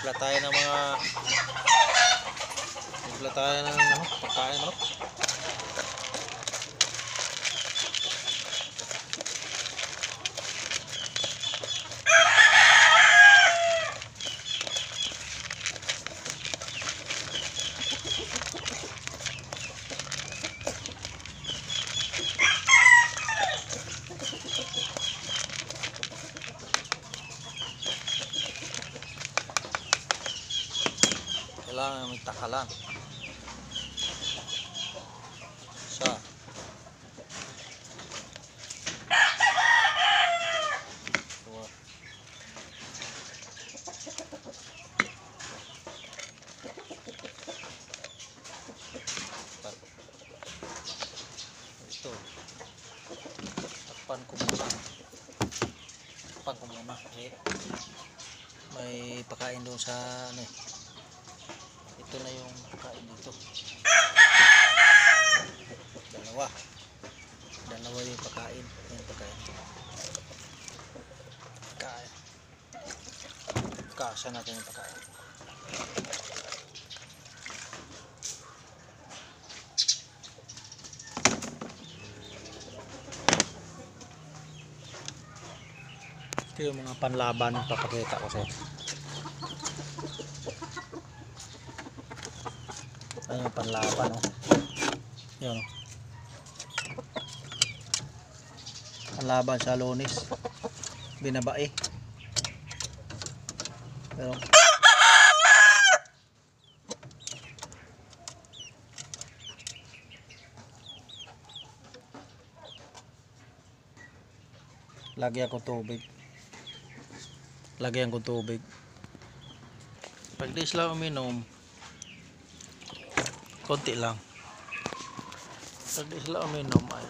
Bigla tayo ng mga pagkain, no? Kailangan may takalan. Isa. Dua. Empat. Ito. Takpan ko muna. May pakain doon sa ano eh. Ito na yung pagkain dito. Dalawa yung pagkain. Yung pagkain. Kasa natin yung pagkain. Ito yung mga panlaban papakita ko sa'yo. Ano yung panlaban, oh. Yan, oh. Panlaban sa Lunes. Binabae. Pero lagyan ko tubig. Pag di sila uminom, konti lang. Pag di sila uminom ay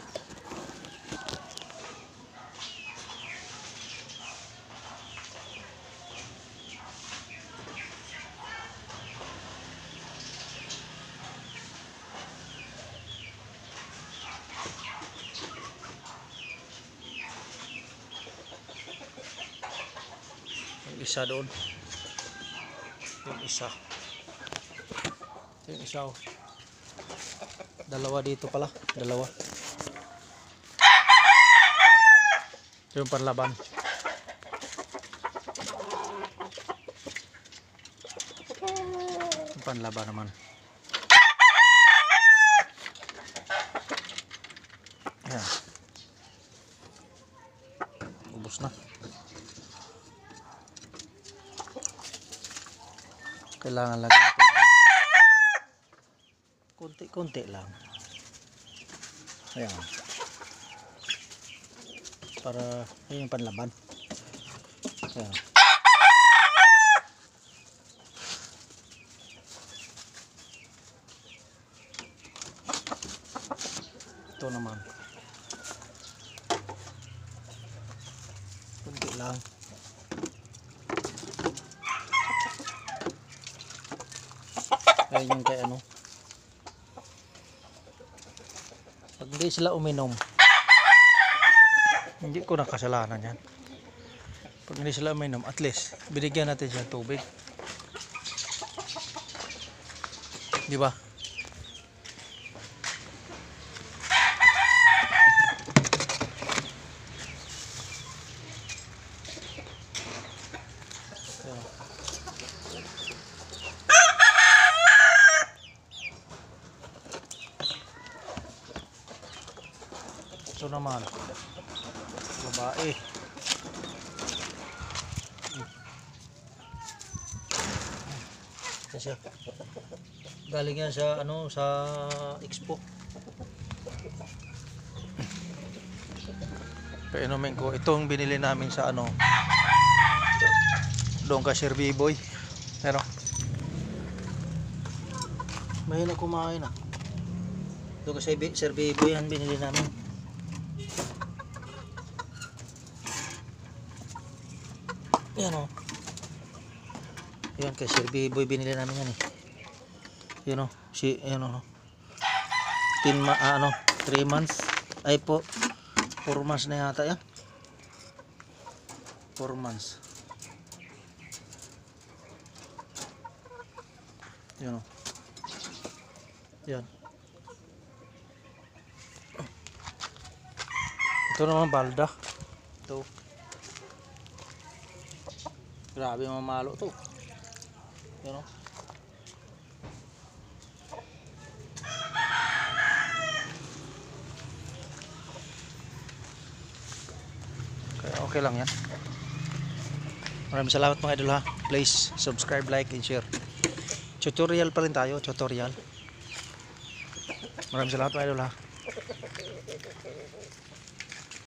yung isa doon. Yung isa, oh. Dalawa dito pala. Dalawa. Yung panlaban. Yung panlaban naman. Ayan. Ubos na. Kailangan lagyan tubig. Konti-konti lang. Ayan. Para yung panlaban. Ayan. Ito naman. Konti lang. Ayan yung kay ano. Pag hindi sila uminom, hindi ko na kasalanan yan. Pag hindi sila uminom, at least binigyan natin siya tubig. Di ba? Ito naman babae. Ito siya. Galing yan sa ano, sa expo. Painumin ko. Itong binili namin sa ano, doon ka Sir B-Boy. Pero mahina kumain ah. Doon ka Sir B-Boy yan binili namin. Yan o. Yan kay Sir B-Boy binili namin yan eh. Yan o. Yan o. 3 months. Ay po. 4 months na yata yan. 4 months. Yun o. Yan. Ito naman balda. Ito. Grabe mamalo to. Yun o. Okay lang yan. Maraming salamat mga idol ha. Please subscribe, like, and share. Tutorial pa rin tayo. Tutorial. Maraming salamat mga idol ha.